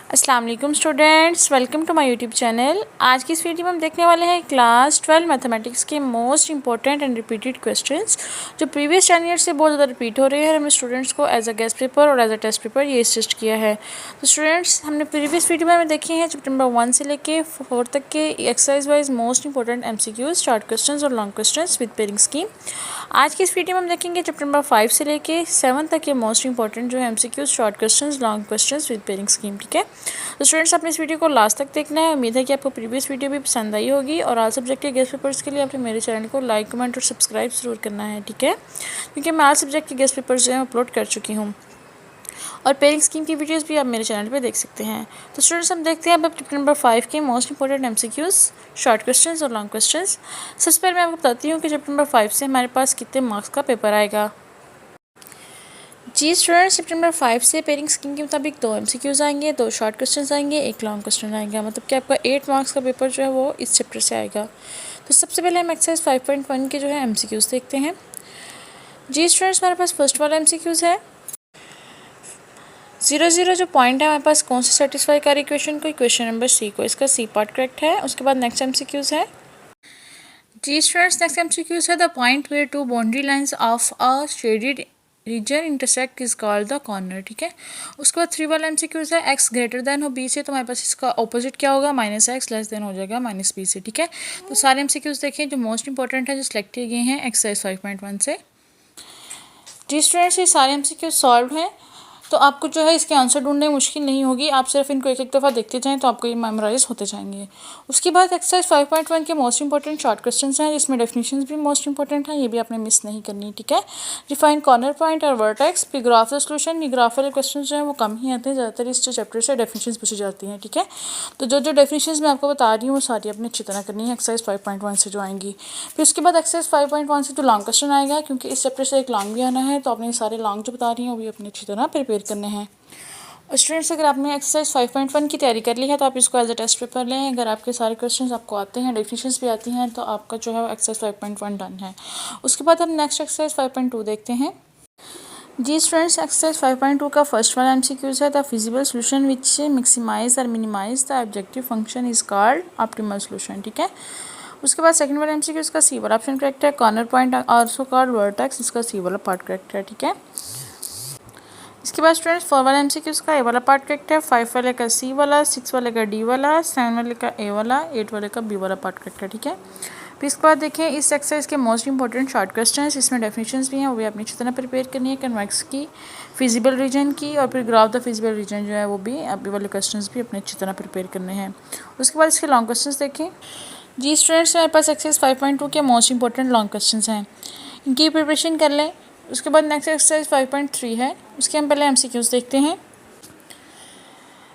अस्सलाम वालेकुम students, welcome to my YouTube channel. आज की इस वीडियो में हम देखने वाले हैं क्लास 12 मैथमेटिक्स के most important and repeated questions जो प्रीवियस 10 ईयर से बहुत ज़्यादा रिपीट हो रहे हैं। हमने स्टूडेंट्स को एज अ गेस्ट पेपर और एज अ टेस्ट पेपर ये सजेस्ट किया है। तो स्टूडेंट्स, हमने प्रीवियस वीडियो में देखे हैं चैप्टर नंबर 1 से लेके 4 तक के exercise wise most important MCQs, short question और long question with pairing scheme. आज की इस वीडियो में हम देखेंगे चैप्टर नंबर 5 से लेके 7 तक के मोस्ट इंपॉर्टेंट जो है MCQs, short questions, long questions with pairing scheme. ठीक है, तो स्टूडेंट्स आपने इस वीडियो को लास्ट तक देखना है। उम्मीद है कि आपको प्रीवियस वीडियो भी पसंद आई होगी। और ऑल सब्जेक्ट के गेस्ट पेपर्स के लिए आपने मेरे चैनल को लाइक, कमेंट और सब्सक्राइब जरूर करना है। ठीक है, क्योंकि मैं ऑल सब्जेक्ट के गेस्ट पेपर्स जो हैं अपलोड कर चुकी हूँ और पेयरिंग स्कीम की वीडियोस भी आप मेरे चैनल पे देख सकते हैं। तो स्टूडेंट्स, हम देखते हैं अब चैप्टर नंबर 5 के most important MCQs, short questions और लॉन्ग क्वेश्चंस। सबसे पहले मैं आपको बताती हूँ कि चैप्टर नंबर 5 से हमारे पास कितने मार्क्स का पेपर आएगा। जी स्टूडेंट्स, चैप्टर नंबर 5 से पेयरिंग स्कीम के मुताबिक 2 MCQs आएंगे, 2 शॉर्ट क्वेश्चंस आएंगे, 1 लॉन्ग क्वेश्चन आएगा। मतलब कि आपका 8 मार्क्स का पेपर जो है वो इस चैप्टर से आएगा। तो सबसे पहले हम एक्सरसाइज 5.1 के जो है MCQs देखते हैं। जी स्टूडेंट्स, हमारे पास फर्स्ट वाला MCQs है 0 जो पॉइंट है हमारे पास कौन सा सेटिस्फाई कर इक्वेशन को, इक्वेशन नंबर सी को। इसका सी पार्ट करेक्ट है। उसके बाद नेक्स्ट MCQs है जी स्टूडेंट्स, नेक्स्ट MCQs है the point where two boundary lines of a shaded region intersect is called the corner. ठीक है, उसके बाद 3 वाला MCQs है x ग्रेटर देन हो b से, तो हमारे पास इसका ऑपोजिट क्या होगा, -x लेस देन हो जाएगा -b से। ठीक है, तो सारे MCQs देखें जो मोस्ट इंपॉर्टेंट है जो सिलेक्ट किए गए हैं एक्सरसाइज 5.1 से। जी स्टूडेंट्स, ये सारे MCQs सॉल्व हैं, तो आपको जो है इसके आंसर ढूंढने में मुश्किल नहीं होगी। आप सिर्फ इनको एक एक दफ़ा देखते जाएं तो आपको ये मेमोराइज होते जाएंगे। उसके बाद एक्सरसाइज 5.1 के मोस्ट इंपॉर्टेंट शॉर्ट क्वेश्चंस हैं जिसमें डेफिनेशंस भी मोस्ट इंपॉर्टेंट हैं, ये भी आपने मिस नहीं करनी। ठीक है, डिफाइन कॉर्नर पॉइंट और वर्टेक्स, फिर ग्राफ द सॉल्यूशन। ये ग्राफ वाले क्वेश्चन जो हैं वो कम ही आते हैं, ज़्यादातर इस चैप्टर से डेफिनेशंस पूछी जाती हैं। ठीक है, तो जो डेफिनेशंस मैं आपको बता रही हूँ वो सारी आपने अच्छी तरह करनी है एक्सरसाइज 5.1 से जो आएंगी। फिर उसके बाद एक्सरसाइज 5.1 से जो लॉन्ग क्वेश्चन आएगा, क्योंकि इस चैप्टर से एक लॉन्ग भी आना है, तो आपने सारे लॉन्ग जो बता रही हैं वो भी अपनी अच्छी तरह प्रिपेयर करने हैं। स्टूडेंट्स, अगर आपने एक्सरसाइज 5.1 की तैयारी कर ली है तो आप इसको एज अ टेस्ट पेपर लें। अगर आपके सारे क्वेश्चंस आपको आते हैं, डेफिनेशंस भी आती हैं, तो आपका जो है एक्सरसाइज 5.1 डन है। उसके बाद हम नेक्स्ट एक्सरसाइज 5.2 देखते हैं। जी स्टूडेंट्स, एक्सरसाइज 5.2 का फर्स्ट वाला MCQs है the feasible solution which maximise और minimise the objective function is called optimal solution. ठीक है, उसके बाद सेकंड वाला MCQs का सी वाला ऑप्शन करेक्ट है। Corner point also called vertex, इसका सी वाला पार्ट करेक्ट है। ठीक है, इसके बाद स्टूडेंट्स 4 वाला MCQs का ए वाला पार्ट करेक्ट है, 5 वाले का सी वाला, 6 वाले का डी वाला, 7 वाले का ए वाला, 8 वाले का बी वाला पार्ट करेक्ट है। ठीक है, फिर इसके बाद देखें इस एक्सरसाइज के मोस्ट इंपॉर्टेंट शॉर्ट क्वेश्चंस, इसमें डेफिनेशंस भी हैं, वो भी आपने अच्छी तरह प्रिपेयर करनी है। कन्वेक्स की, फिजिबल रीजन की, और फिर ग्राफ द फिजिबल रीजन जो है वो भी अभी वाले क्वेश्चन भी अपने अच्छी तरह प्रिपेयर करने हैं। उसके बाद इसके लॉन्ग क्वेश्चन देखें। जी स्टूडेंट्स, हमारे पास एक्सरसाइज 5.2 के मोस्ट इंपॉर्टेंट लॉन्ग क्वेश्चन हैं, इनकी प्रिपरेशन कर लें। उसके बाद नेक्स्ट एक्सरसाइज 5.3 है, उसके हम पहले MCQs देखते हैं।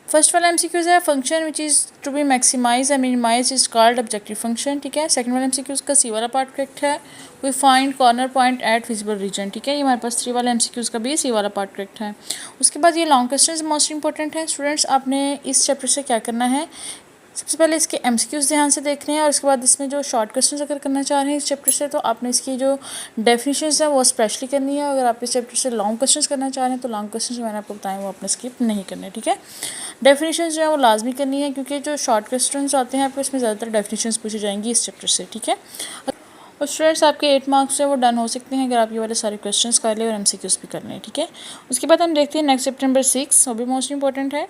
फर्स्ट वाला MCQs है function which is to be maximise and minimise is called objective function. ठीक है, सेकंड वाला MCQs का सी वाला पार्ट करेक्ट है। We find corner point at feasible region. ठीक है, ये हमारे पास 3 वाला MCQs का भी सी वाला पार्ट करेक्ट है। उसके बाद ये लॉन्ग क्वेश्चन मोस्ट इंपॉर्टेंट है। स्टूडेंट्स, आपने इस चैप्टर से क्या करना है, सबसे पहले इसके MCQs ध्यान से देखने हैं, और उसके बाद इसमें जो शॉर्ट क्वेश्चंस अगर करना चाह रहे हैं इस चैप्टर से तो आपने इसकी जो डेफिनेशंस है वो स्पेशली करनी है। अगर आप इस चैप्टर से लॉन्ग क्वेश्चंस करना चाह रहे हैं तो लॉन्ग क्वेश्चंस जो मैंने आपको बताए वो आपने स्किप नहीं करने। ठीक है, डेफिनेशंस जो है वो लाजमी करनी है, क्योंकि जो शॉर्ट क्वेश्चंस आते हैं आपको इसमें ज़्यादातर डेफिनेशंस पूछी जाएंगी इस चैप्टर से। ठीक है, और स्टूडेंट्स आपके 8 मार्क्स से वो डन हो सकते हैं अगर आप ये वाले सारे क्वेश्चंस कर लें और MCQs भी कर लें। ठीक है, उसके बाद हम देखते हैं नेक्स्ट चैप्टर नंबर 6, वो भी मोस्ट इंपॉर्टेंट है।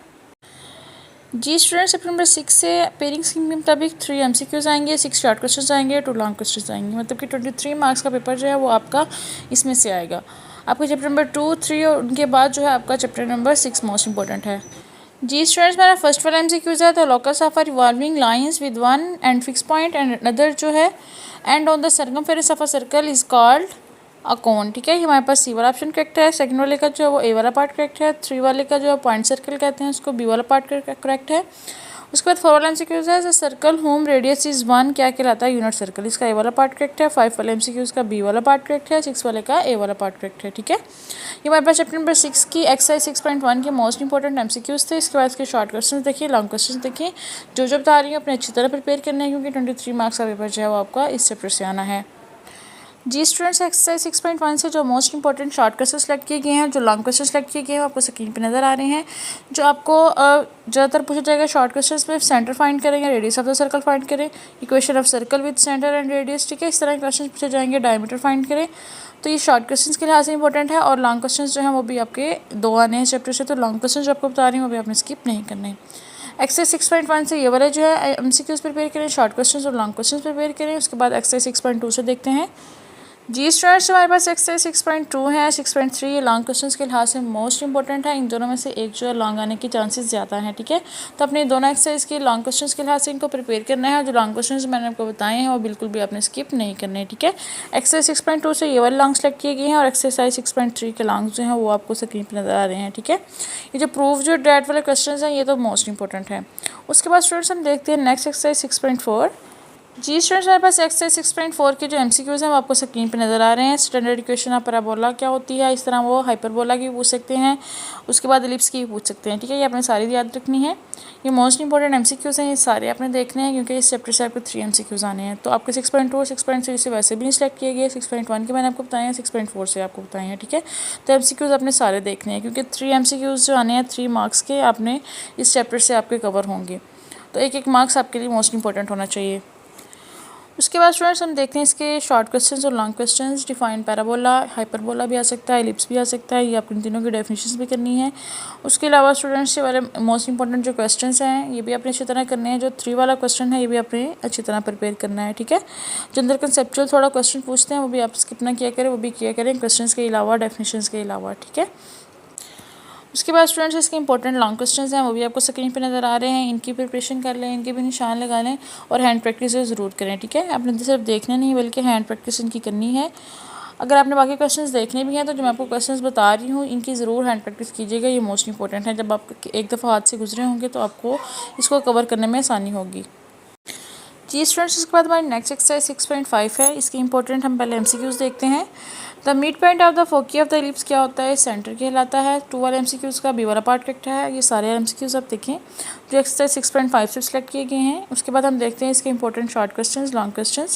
जी स्टूडेंट, चैप्टर नंबर 6 से पेयरिंग स्कीम के मुताबिक 3 MCQs आएंगे, 6 शॉर्ट क्वेश्चंस आएंगे, 2 लॉन्ग क्वेश्चंस आएंगे। मतलब कि 23 मार्क्स का पेपर जो है वो आपका इसमें से आएगा। आपका चैप्टर नंबर 2, 3 और उनके बाद जो है आपका चैप्टर नंबर 6 मोस्ट इंपॉर्टेंट है। जी स्टूडेंट्स, मेरा फर्स्ट वाला MCQs है the locus of R revolving lines with one end fix point and another जो है end on the circumference of a circle is called a cone. ठीक है, ये हमारे पास सी वाला ऑप्शन करेक्ट है। सेकंड वाले का जो है वो ए वाला पार्ट करेक्ट है। 3 वाले का जो है पॉइंट सर्कल कहते हैं उसको बी वाला पार्ट करेक्ट है। उसके बाद 4 वाला MCQs है सर्कल होम रेडियस इज 1 क्या कहलाता है, यूनिट सर्कल, इसका ए वाला पार्ट करेक्ट है। 5 वाले MCQs का बी वाला पार्ट करेक्ट है। 6 वाले का ए वाला पार्ट करेक्ट है। ठीक है, ये हमारे पास चैप्टर नंबर 6 की एक्सरसाइज 6.1 के मोस्ट इंपॉर्टेंट MCQs थे। इसके बाद इसके शॉर्ट क्वेश्चन देखिए, लॉन्ग क्वेश्चन देखिए, जो बता रही हूँ अपने अच्छी तरह प्रिपेयर करना है, क्योंकि 23 मार्क्स का पेपर जो है वो आपका इस चैप्टर से आना है। जी स्टूडेंट्स, एक्सरसाइज 6.1 से जो most important short question select किए गए हैं, जो लॉन्ग क्वेश्चन सेलेक्ट किए गए हैं, आपको स्क्रीन पे नज़र आ रहे हैं। जो आपको ज़्यादातर पूछा जाएगा शॉर्ट क्वेश्चन में सेंटर फाइंड करें या radius of the circle find करें, equation of circle with centre and radius, ठीक है। इस तरह के क्वेश्चन पूछे जाएंगे, डायमीटर फाइंड करें। तो ये शॉर्ट क्वेश्चन के लिहाज से इंपॉर्टेंट है। और लॉन्ग क्वेश्चन जो है वो भी आपके 2 आने हैं चैप्टर से, तो लॉन्ग क्वेश्चन जो आपको बता रही हूँ वो भी आपने स्किप नहीं करने हैं। एक्सरसाइज 6.1 से ये वाले जो है MCQs प्रिपेयर करें, शॉर्ट क्वेश्चन और लॉन्ग क्वेश्चन प्रिपेयर करें। उसके बाद एक्सरसाइज 6.2 से देखते हैं। जी स्टूडेंट्स, हमारे पास एक्सरसाइज 6.2 है, 6.3 ये लॉन्ग क्वेश्चंस के लिहाज से मोस्ट इंपॉर्टेंट है। इन दोनों में से एक जो है लॉन्ग आने के चांसेस ज़्यादा हैं, ठीक है। तो अपने दोनों एक्सरसाइज के लॉन्ग क्वेश्चंस के लिहाज से इनको प्रिपेयर करना है। जो लॉन्ग क्वेश्चंस मैंने आपको बताए हैं वो बिल्कुल भी आपने स्किप नहीं करने हैं, ठीक है। एक्सरसाइज 6.2 से ये वाले लॉन्ग सेलेक्ट किए गए हैं और एक्सरसाइज 6.3 के लॉन्ग जो हैं वो आपको स्क्रीन पर नज़र आ रहे हैं, ठीक है। ये जो प्रूफ जो डेट वाले क्वेश्चन हैं ये तो मोस्ट इंपॉर्टेंट है। उसके बाद स्टूडेंट्स हम देखते हैं नेक्स्ट एक्सरसाइज 6.4। जी स्टूडेंट्स, हमारे पास एक्सरसाइज 6.4 के जो MCQs हैं वो आपको स्क्रीन पे नज़र आ रहे हैं। स्टैंडर्ड इक्वेशन ऑफ पैराबोला क्या होती है, इस तरह वो हाइपरबोला की भी पूछ सकते हैं। उसके बाद एलिप्स की भी पूछ सकते हैं, ठीक है। ये आपने सारी याद रखनी है। ये मोस्ट इंपॉर्टेंट MCQs हैं, ये सारे आपने देखने हैं क्योंकि इस चैप्टर से आपको 3 MCQs आने हैं। तो आपके 6.2 और 6.3 से वैसे भी नहीं सेलेक्ट किए गए, 6.1 के मैंने आपको बताए हैं, 6.4 से आपको बताए हैं, ठीक है। तो MCQs आपने सारे देखने हैं क्योंकि 3 MCQs जो आने हैं 3 मार्क्स के आपने इस चैप्टर से आपके कवर होंगे। तो एक एक मार्क्स आपके लिए मोस्ट इंपॉर्टेंट होना चाहिए। उसके बाद स्टूडेंट्स हम देखते हैं इसके शॉर्ट क्वेश्चंस और long questions. Define parabola, hyperbola भी आ सकता है, एलिप्स भी आ सकता है, ये आपको इन तीनों की डेफिनेशंस भी करनी है। उसके अलावा स्टूडेंट्स ये वाले मोस्ट इंपॉर्टेंट जो क्वेश्चंस हैं ये भी आपने अच्छी तरह करने हैं। जो 3 वाला क्वेश्चन है ये भी आपने अच्छी तरह प्रिपेयर करना है, ठीक है। जो अंदर कंसेप्चुअल थोड़ा क्वेश्चन पूछते हैं वो भी आप स्किप ना किया करें, वो भी किया करें क्वेश्चन के अलावा, डेफिनेशंस के अलावा, ठीक है। उसके बाद स्टूडेंट्स इसके इंपॉर्टेंट लॉन्ग क्वेश्चंस हैं वो भी आपको स्क्रीन पे नज़र आ रहे हैं। इनकी प्रिपरेशन कर लें, इनके भी निशान लगा लें और हैंड प्रैक्टिस ज़रूर करें, ठीक है। आपने सिर्फ देखना नहीं बल्कि हैंड प्रैक्टिस इनकी करनी है। अगर आपने बाकी क्वेश्चंस देखने भी हैं तो जो मैं आपको क्वेश्चंस बता रही हूँ इनकी ज़रूर हैंड प्रैक्टिस कीजिएगा, ये मोस्ट इंपॉर्टेंट है। जब आप एक दफ़ा हाथ से गुजरे होंगे तो आपको इसको कवर करने में आसानी होगी। जी स्टूडेंट्स, इसके बाद हमारी नेक्स्ट एक्सरसाइज 6.5 है। इसकी इंपॉर्टेंट हम पहले MCQs देखते हैं। The mid point of the foci of the ellipse क्या होता है, सेंटर कहलाता है। 2 वाले MCQs का B वाला पार्ट करेक्ट है। ये सारे MCQs आप देखें जो एक्सरसाइज 6.5 से सिलेक्ट किए गए हैं। उसके बाद हम देखते हैं इसके important short question, long question.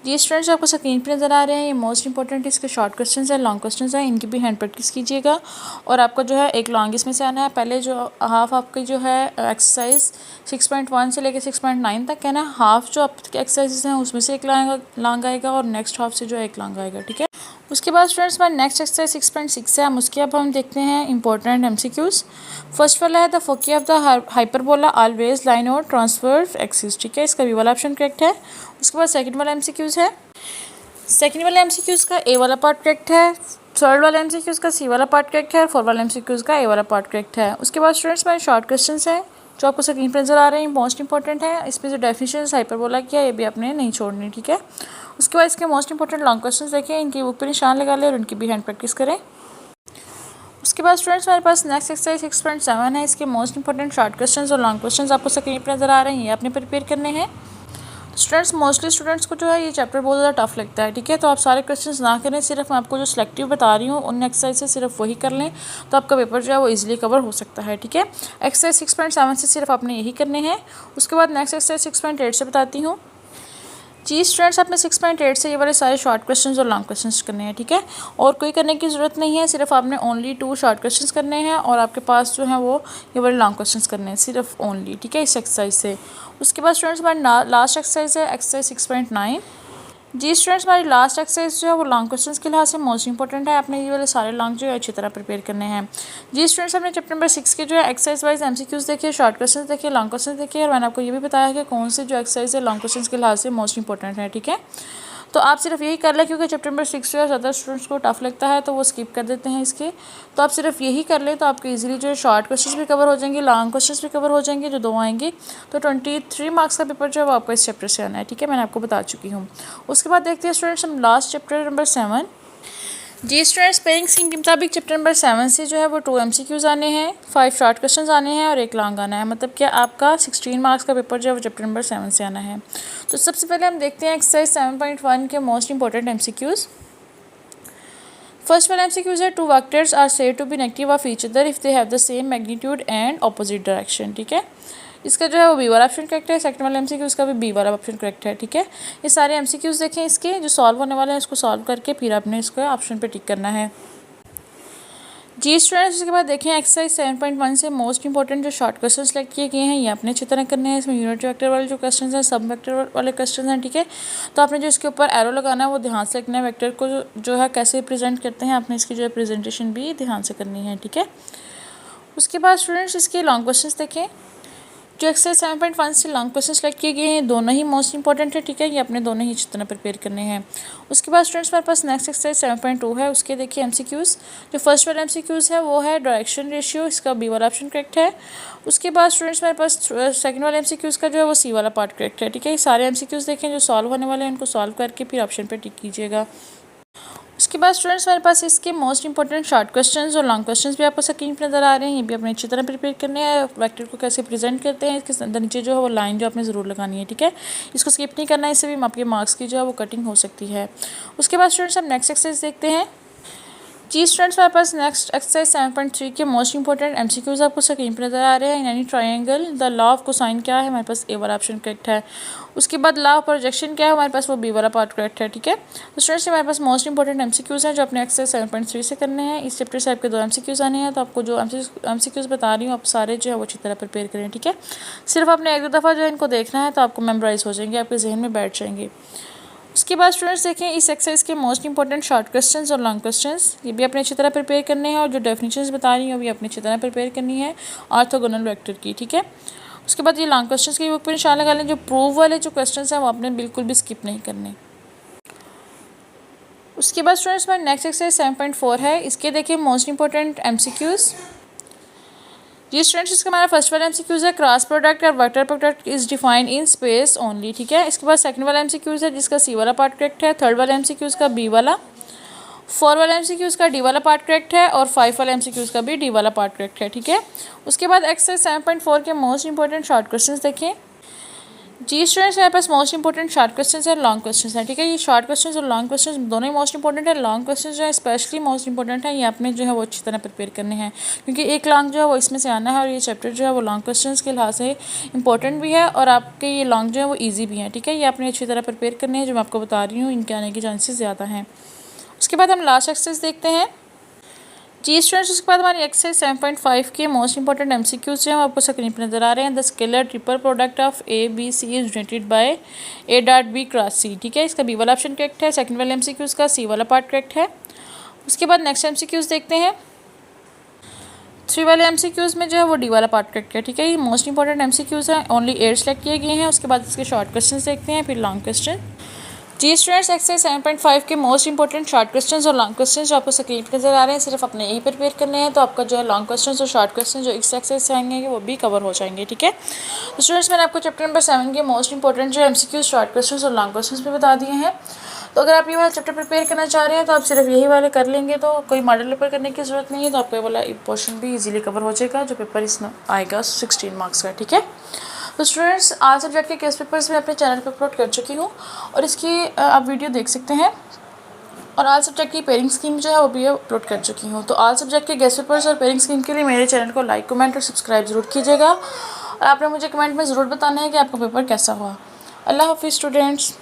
ये स्टूडेंट्स आपको स्क्रीन पे नज़र आ रहे हैं, ये मोस्ट इंपॉर्टेंट इसके शॉर्ट क्वेश्चंस हैं, लॉन्ग क्वेश्चंस हैं, इनकी भी हैंड प्रैक्टिस कीजिएगा। और आपका जो है एक लॉन्ग इसमें से आना है। पहले जो हाफ आपकी जो है एक्सरसाइज 6.1 से लेकर 6.9 तक है ना, हाफ जो आपके एक्सरसाइजेस हैं उसमें से एक लॉन्ग आएगा और नेक्स्ट हाफ से जो है एक लॉन्ग आएगा, ठीक है। उसके बाद स्टूडेंट्स हमारी नेक्स्ट एक्सरसाइज 6.6 है। हम उसके अब हम देखते हैं इंपॉर्टेंट MCQs। फर्स्ट वाला है the foci of the hyperbola always line और ट्रांसफर एक्सिस, ठीक है। इसका B वाला ऑप्शन करेक्ट है। उसके बाद सेकंड वाला MCQs है। सेकंड वाले MCQs का A वाला पार्ट करेक्ट है। थर्ड वाला MCQs का C वाला पार्ट करेक्ट है और फोर्थ वाला MCQs का A वाला पार्ट करेक्ट है। उसके बाद स्टूडेंट्स हमारे शॉर्ट क्वेश्चंस हैं जो आपको स्क्रीन पर नज़र आ रहे हैं, मोस्ट इंपॉर्टेंट है। इसमें जो डेफिनेशन हाइपरबोला की है ये भी आपने नहीं छोड़नी, ठीक है। उसके बाद इसके मोस्ट इंपॉर्टेंट लॉन्ग क्वेश्चंस देखिए, इनकी बुक पर निशान लगा लें और उनकी भी हैंड प्रैक्टिस करें। उसके बाद स्टूडेंट्स हमारे पास नेक्स्ट एक्सरसाइज 6.7 है। इसके मोस्ट इंपॉर्टेंट शॉर्ट क्वेश्चंस और लॉन्ग क्वेश्चंस आपको स्क्रीन पर नज़र आ रहे हैं, ये आपने प्रिपेयर करने हैं। स्टूडेंट्स मोस्टली स्टूडेंट्स को जो है ये चैप्टर बहुत ज़्यादा टफ लगता है, ठीक है। तो आप सारे क्वेश्चंस ना करें, सिर्फ मैं आपको जो सिलेक्टिव बता रही हूँ उन एक्सरसाइज से सिर्फ वही कर लें तो आपका पेपर जो है वो इजीली कवर हो सकता है, ठीक है। एक्सरसाइज 6.7 से सिर्फ आपने यही करने हैं। उसके बाद नेक्स्ट एक्सरसाइज 6.8 से बताती हूँ। जी स्टूडेंट्स, आपने 6.8 से ये वाले सारे शॉर्ट क्वेश्चंस और लॉन्ग क्वेश्चंस करने हैं, ठीक है। और कोई करने की ज़रूरत नहीं है, सिर्फ आपने ओनली 2 शॉर्ट क्वेश्चंस करने हैं और आपके पास जो है वो ये वाले लॉन्ग क्वेश्चंस करने हैं सिर्फ ओनली, ठीक है, इस एक्सरसाइज से। उसके बाद स्टूडेंट्स हमारी लास्ट एक्सरसाइज है एक्सरसाइज 6.9। जी स्टूडेंट्स, हमारी लास्ट एक्सरसाइज जो है वो लॉन्ग क्वेश्चंस के लिहाज से मोस्ट इंपॉर्टेंट है। आपने ये वाले सारे लॉन्ग जो है अच्छी तरह प्रिपेयर करने हैं। जी स्टूडेंट्स, हमने चैप्टर नंबर 6 के जो है एक्सरसाइज वाइज MCQs देखिए, शॉर्ट क्वेश्चंस देखिए, लॉन्ग क्वेश्चंस देखिए और मैंने आपको ये भी बताया कि कौन से जो एक्सरसाइज है लॉन्ग क्वेश्चंस के लिहाज से मोस्ट इंपॉर्टेंट है, ठीक है। तो आप सिर्फ यही कर लें क्योंकि चैप्टर नंबर 6 जो है ज़्यादा स्टूडेंट्स को टफ लगता है तो वो स्किप कर देते हैं इसके। तो आप सिर्फ यही कर लें तो आपके इजीली जो है शॉर्ट क्वेश्चंस भी कवर हो जाएंगे, लॉन्ग क्वेश्चंस भी कवर हो जाएंगे, जो 2 आएंगे। तो 23 मार्क्स का पेपर जो है वो आपको इस चैप्टर से आना है, ठीक है, मैंने आपको बता चुकी हूँ। उसके बाद देखते हैं स्टूडेंट्स हम लास्ट चैप्टर नंबर 7। जी स्टूडेंट्स, पेइंग स्कीम के मुताबिक चैप्टर नंबर 7 से जो है वो 2 MCQs आने हैं, 5 शॉर्ट क्वेश्चंस आने हैं और 1 लॉन्ग आना है। मतलब कि आपका 16 मार्क्स का पेपर जो है वो चैप्टर नंबर 7 से आना है। तो सबसे पहले हम देखते हैं एक्सरसाइज 7.1 के मोस्ट इंपॉर्टेंट MCQs। फर्स्ट वाला MCQs है 2 vectors are said to be negative of each other if they have the same magnitude and opposite direction, ठीक है। इसका जो है वो बी वाला ऑप्शन करेक्ट है। सेकंड वाला एमसीक्यू इसका भी बी वाला ऑप्शन करेक्ट है। ठीक है, ये सारे एमसीक्यूज देखें इसके जो सॉल्व होने वाले हैं, इसको सॉल्व करके फिर आपने इसको ऑप्शन पे टिक करना है। जी स्टूडेंट्स, उसके बाद देखें एक्सरसाइज 7.1 से मोस्ट इंपॉर्टेंट जो शॉर्ट क्वेश्चन सेलेक्ट किए गए हैं ये आपने अच्छी तरह करने हैं। इसमें यूनिट वेक्टर वाले जो क्वेश्चन हैं, सब वेक्टर वाले क्वेश्चन हैं। ठीक है, तो आपने जो इसके ऊपर एरो लगाना है वो ध्यान से लिखना है। वेक्टर को जो है कैसे प्रेजेंट करते हैं, आपने इसकी जो है प्रेजेंटेशन भी ध्यान से करनी है। ठीक है, उसके बाद स्टूडेंट्स इसके लॉन्ग क्वेश्चन देखें। जो एक्सरसाइज 7.1 से लॉन्ग क्वेश्चन सेलेक्ट किए गए हैं दोनों ही मोस्ट इंपॉर्टेंट है। ठीक है, ये अपने दोनों ही अच्छी तरह प्रिपेयर करने हैं। उसके बाद स्टूडेंट्स हमारे पास नेक्स्ट एक्सरसाइज 7.2 है, उसके देखिए एमसीक्यूज़। जो फर्स्ट वाला एमसीक्यूज़ है वो है डायरेक्शन रेशियो, इसका बी वाला ऑप्शन करेक्ट है। उसके बाद स्टूडेंट्स हमारे पास सेकंड वाला एमसीक्यूज़ का जो है वो सी वाला पार्ट करेक्ट है। ठीक है, ये सारे एमसीक्यूज़ देखें जो सॉल्व होने वाले हैं उनको सॉल्व करके फिर ऑप्शन पर टिक कीजिएगा। उसके बाद स्टूडेंट्स हमारे पास इसके मोस्ट इंपॉर्टेंट शॉर्ट क्वेश्चंस और लॉन्ग क्वेश्चंस भी आपको स्क्रीन पर नजर आ रहे हैं। ये भी अपने अच्छी तरह प्रिपेयर करने हैं। वेक्टर को कैसे प्रेजेंट करते हैं, इसके अंदर नीचे जो है वो लाइन जो आपने ज़रूर लगानी है। ठीक है, इसको स्किप नहीं करना है, इससे भी आपके मार्क्स की जो है वो कटिंग हो सकती है। उसके बाद स्टूडेंट्स हम नेक्स्ट एक्सरसाइज देखते हैं। जी स्टूडेंट्स हमारे पास नेक्स्ट एक्सरसाइज 7.3 के मोस्ट इंपॉर्टेंट एमसीक्यूज आपको स्क्रीन पर नजर आ रहे हैं। In any triangle the law of cosine क्या है, हमारे पास ए वाला ऑप्शन करेक्ट है। उसके बाद लॉ ऑफ प्रोजेक्शन क्या है, हमारे पास वो बी वाला पार्ट करेक्ट है। ठीक है, तो स्टूडेंट्स हमारे पास मोस्ट इंपॉर्टेंट एमसीक्यूज हैं जो अपने एक्सरसाइज 7.3 से करने हैं। इस चैप्टर से आपके 2 एमसीक्यूज आने हैं, तो आपको जो एमसीक्यूज बता रही हूँ आप सारे जो है वो अच्छी तरह प्रिपेयर करें। ठीक है, सिर्फ आपने 1-2 दफ़ा जो है इनको देखना है तो आपको मेमोराइज हो जाएंगे, आपके जहन में बैठ जाएंगे। उसके बाद स्टूडेंट्स देखें इस एक्सरसाइज के मोस्ट इंपॉर्टेंट शॉर्ट क्वेश्चंस और लॉन्ग क्वेश्चंस, ये भी अपने अच्छी तरह प्रिपेयर करने हैं। और जो डेफिनेशंस बता रही हूँ वो भी अपनी अच्छी तरह प्रिपेयर करनी है ऑर्थोगोनल वेक्टर की। ठीक है, उसके बाद ये लॉन्ग क्वेश्चंस की बुक पर निशान लगा लें। जो प्रूव वाले जो क्वेश्चंस हैं वो आपने बिल्कुल भी स्किप नहीं करने। उसके बाद स्टूडेंट्स हमारे नेक्स्ट एक्सरसाइज 7.4 है, इसके देखिए मोस्ट इंपॉर्टेंट एमसीक्यूज़। जी स्टूडेंट्स, इसका हमारा फर्स्ट वाला एमसीक्यूज़ है क्रॉस प्रोडक्ट और vector product is defined in space only. ठीक है, इसके बाद सेकंड वाला एमसीक्यूज़ है जिसका सी वाला पार्ट करेक्ट है। थर्ड वाला एमसीक्यूज़ का बी वाला, 4 वाला एमसीक्यूज़ का डी वाला पार्ट करेक्ट है और 5 वाला एमसीक्यूज़ का भी डी वाला पार्ट करेक्ट है। ठीक है, उसके बाद एक्सरसाइज 7.4 के मोस्ट इंपॉर्टेंट शॉर्ट क्वेश्चन देखें। जी स्टूडेंट्स, मेरे पास मोस्ट इंपॉर्टेंट शॉर्ट क्वेश्चंस और लॉन्ग क्वेश्चंस हैं। ठीक है, ये शॉर्ट क्वेश्चंस और लॉन्ग क्वेश्चंस दोनों ही मोस्ट इंपॉर्टेंट है। लॉन्ग क्वेश्चंस जो है स्पेशली मोस्ट इंपॉर्टेंट है, ये आपने जो है वो अच्छी तरह प्रिपेयर करने हैं क्योंकि एक लॉन्ग जो है वो इसमें से आना है। और ये चैप्टर जो है वो लॉन्ग क्वेश्चंस के लिहाज से इंपॉर्टेंट भी है और आपके ये लॉन्ग जो है वो ईजी भी हैं। ठीक है, ये आपने अच्छी तरह प्रिपेयर करने हैं, जो मैं आपको बता रही हूँ इनके आने के चांसेस ज़्यादा हैं। उसके बाद हम लास्ट एक्सरसाइज देखते हैं। जी स्टूडेंट्स, उसके बाद हमारी एक्सरसाइज 7.5 के मोस्ट इंपॉर्टेंट एमसीक्यूज जो हैं आपको स्क्रीन पर नजर आ रहे हैं। The scalar triple product of A B C is generated by A dot B cross C. ठीक है, इसका बी वाला ऑप्शन करेक्ट है। सेकंड वाले एमसीक्यूज का सी वाला पार्ट करेक्ट है। उसके बाद नेक्स्ट एमसीक्यूज देखते हैं। 3 वाले एमसीक्यूज में जो है वो डी वाला पार्ट करेक्ट है। ठीक है, ये मोस्ट इंपॉर्टेंट एमसीक्यूज हैं, ओनली 8 सेलेक्ट किए गए हैं। उसके बाद इसके शॉर्ट क्वेश्चन देखते हैं, फिर लॉन्ग क्वेश्चन। जी स्टूडेंट्स, एक्सरसाइज 7.5 के मोस्ट इंपॉर्टेंट शॉर्ट क्वेश्चंस और लॉन्ग क्वेश्चंस जो आपको स्क्रीन पर नजर आ रहे हैं सिर्फ अपने यही प्रिपेयर करने हैं, तो आपका जो है लॉन्ग क्वेश्चंस और शॉर्ट क्वेश्चन जो इस एक्सरसाइज से आएंगे वो भी कवर हो जाएंगे। ठीक है, तो स्टूडेंट्स मैंने आपको चैप्टर नंबर 7 के मोस्ट इंपॉर्टेंट जो एमसीक्यूज, शॉर्ट क्वेश्चंस और लॉन्ग क्वेश्चंस भी बता दिए हैं। तो अगर आप ये वाला चैप्टर प्रिपेयर करना चाह रहे हैं तो आप सिर्फ यही वाले कर लेंगे, तो कोई मॉडल पेपर करने की ज़रूरत नहीं है, तो आपका ये वाला पोर्शन भी इजीली कवर हो जाएगा जो पेपर इसमें आएगा 16 मार्क्स का। ठीक है, तो स्टूडेंट्स आज सब्जेक्ट के केस पेपर्स मैं अपने चैनल पर अपलोड कर चुकी हूँ और इसकी आप वीडियो देख सकते हैं। और आल सब्जेक्ट की पेयरिंग स्कीम जो है वो भी अपलोड कर चुकी हूँ। तो आल सब्जेक्ट के गेस्ट पेपर्स और पेयरिंग स्कीम के लिए मेरे चैनल को लाइक, कमेंट और सब्सक्राइब ज़रूर कीजिएगा और आपने मुझे कमेंट में ज़रूर बताना है कि आपका पेपर कैसा हुआ। अल्लाह हाफिज़ स्टूडेंट्स।